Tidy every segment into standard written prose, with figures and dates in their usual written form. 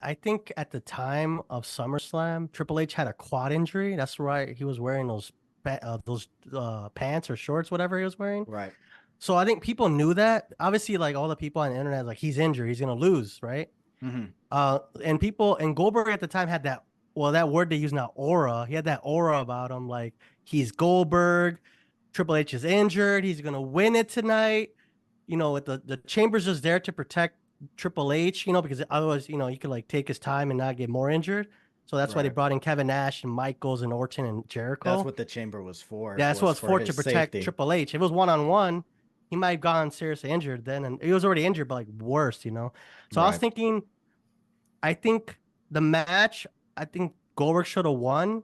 I think at the time of SummerSlam, Triple H had a quad injury. That's why he was wearing those pants or shorts, whatever he was wearing. Right. So I think people knew that. Obviously, like all the people on the internet, like he's injured, he's gonna lose, right? Hmm. And people and Goldberg at the time had that. Well, that word they use now, aura. He had that aura about him, like he's Goldberg. Triple H is injured. He's gonna win it tonight. With the Chamber's just there to protect Triple H. Because otherwise, he could like take his time and not get more injured. So that's why they Right. brought in Kevin Nash and Michaels and Orton and That's Jericho. what the chamber was for, Yeah, that's what was it's for for to his protect safety. Triple H. If it was one on one, he might have gone seriously injured then, and he was already injured, but like worse. So I was Right. thinking, I think the match, I think Goldberg should have won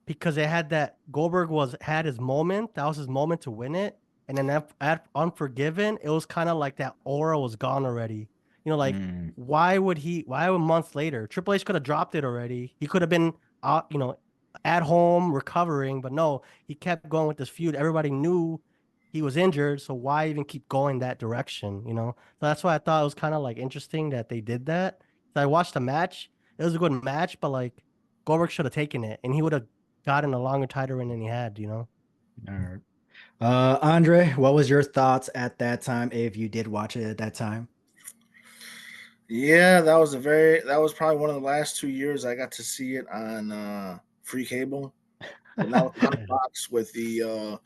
because they had that Goldberg had his moment. That was his moment to win it. And then at Unforgiven, it was kind of like that aura was gone already. Like Mm. why a month later? Triple H could have dropped it already. He could have been out, at home recovering, but no, he kept going with this feud. Everybody knew he was injured, so why even keep going that direction? So that's why I thought it was kind of like interesting that they did that. So I watched the match. It was a good match, but like Goldberg should have taken it, and he would have gotten a longer title run than he had. All right. Andre, what was your thoughts at that time if you did watch it at that time? Yeah, that was probably one of the last 2 years I got to see it on free cable. And that was on a Yeah. box with the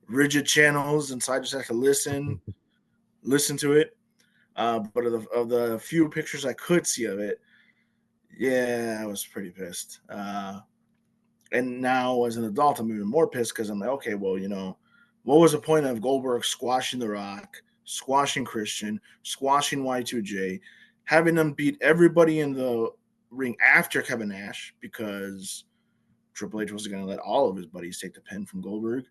rigid channels, and so I just had to listen to it. But of the few pictures I could see of it, yeah, I was pretty pissed. And now as an adult, I'm even more pissed because I'm like, okay, well, what was the point of Goldberg squashing The Rock, squashing Christian, squashing Y2J, having them beat everybody in the ring after Kevin Nash because Triple H wasn't going to let all of his buddies take the pin from Goldberg.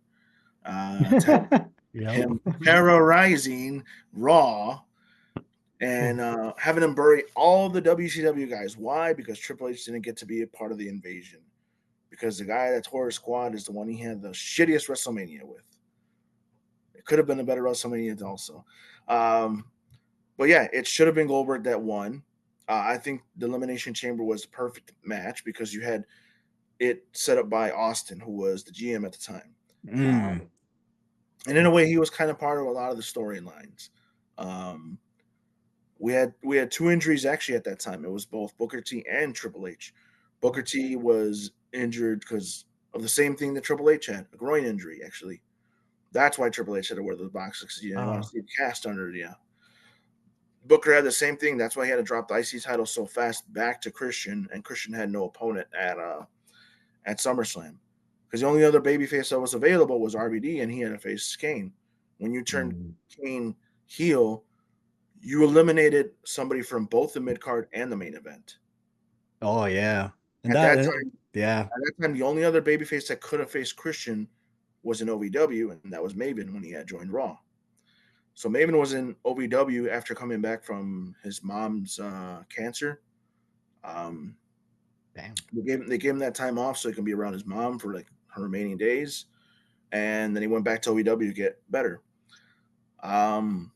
To have Yep. him terrorizing Raw and having him bury all the WCW guys. Why? Because Triple H didn't get to be a part of the invasion. Because the guy that tore his squad is the one he had the shittiest WrestleMania with. It could have been a better WrestleMania also. Um, but yeah, it should have been Goldberg that won. I think the Elimination Chamber was the perfect match because you had it set up by Austin, who was the GM at the time. Mm. And in a way, he was kind of part of a lot of the storylines. Um, we had two injuries actually at that time. It was both Booker T and Triple H. Booker T was injured because of the same thing that Triple H had, a groin injury actually. That's why Triple H had to wear those boxes because he didn't want Uh, to see it cast under. Yeah, Booker had the same thing. That's why he had to drop the IC title so fast back to Christian, and Christian had no opponent at SummerSlam because the only other babyface that was available was RVD, and he had to face Kane. When you turned Mm. Kane heel, you eliminated somebody from both the mid card and the main event. Oh yeah. And At that that time, yeah. the only other babyface that could have faced Christian was in OVW, and that was Maven when he had joined Raw. So Maven was in OVW after coming back from his mom's cancer. Um, Damn. they gave him that time off so he can be around his mom for like her remaining days, and then he went back to OVW to get better. Um,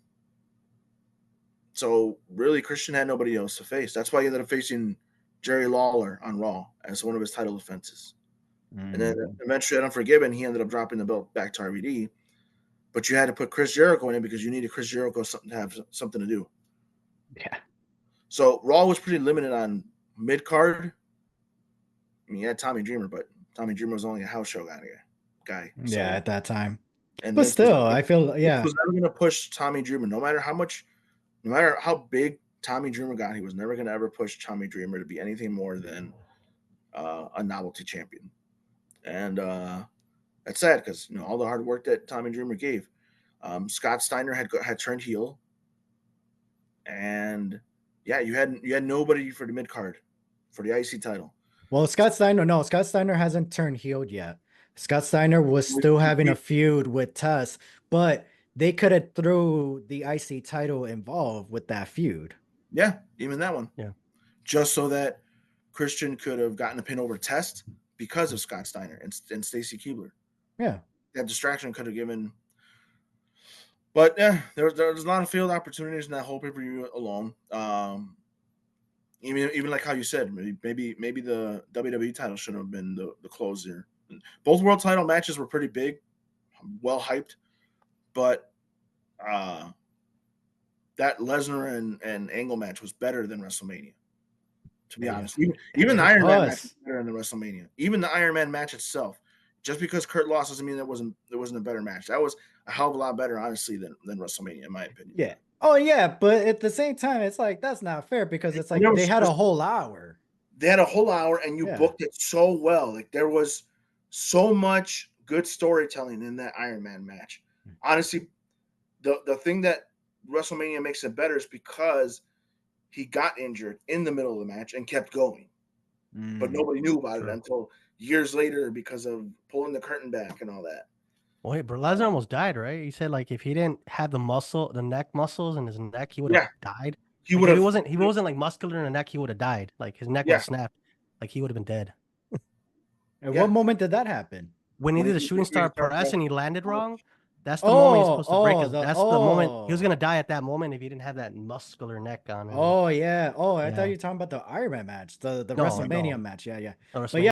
so really, Christian had nobody else to face. That's why he ended up facing Jerry Lawler on Raw as one of his title defenses. And then Mm. eventually at Unforgiven, he ended up dropping the belt back to RVD. But you had to put Chris Jericho in it because you needed Chris Jericho something to have something to do. Yeah. So Raw was pretty limited on mid card. I mean, you had Tommy Dreamer, but Tommy Dreamer was only a house show guy. Yeah, So at that time. and But still, I feel Vince yeah. was never going to push Tommy Dreamer, no matter how big Tommy Dreamer got, he was never going to ever push Tommy Dreamer to be anything more than a novelty champion. And that's sad because all the hard work that Tommy Dreamer gave. Scott Steiner had turned heel, and yeah, you had nobody for the mid card for the IC title. Well, Scott Steiner, no, Scott Steiner hasn't turned healed yet. Scott Steiner was still having a feud with Tuss, but they could have threw the IC title involved with that feud. Yeah, even that one, yeah. just so that Christian could have gotten a pin over Test because of Scott Steiner and Stacy Keibler. Yeah. That distraction could have given. But yeah, there's a lot of field opportunities in that whole pay per view alone. Even like how you said, maybe the WWE title should have been the closer. Both world title matches were pretty big, well hyped, but that Lesnar and Angle match was better than WrestleMania. To be honest, even the Iron Man match was better than WrestleMania. Even the Iron Man match itself, just because Kurt lost doesn't mean it wasn't a better match. That was a hell of a lot better, honestly, than WrestleMania, in my opinion. Yeah. Oh yeah, but at the same time, it's like that's not fair because it's like they had a whole hour. They had a whole hour, and you booked it so well. Like there was so much good storytelling in that Iron Man match. Honestly, the thing that WrestleMania makes it better is because he got injured in the middle of the match and kept going. But nobody knew about it until years later because of pulling the curtain back and all that. Wait, bro, Lesnar almost died, right? He said like if he didn't have the neck muscles in his neck, he would have died. He like, would have. If he wasn't like muscular in the neck, he would have died. Like his neck was snapped. Like he would have been dead. At what moment did that happen? When he did the shooting star press and he landed wrong, that's the moment he's supposed to break his. That's the moment he was gonna die at that moment if he didn't have that muscular neck on him. Oh yeah. Oh, I thought you were talking about the Iron Man match, the WrestleMania match. Yeah. No, but yeah.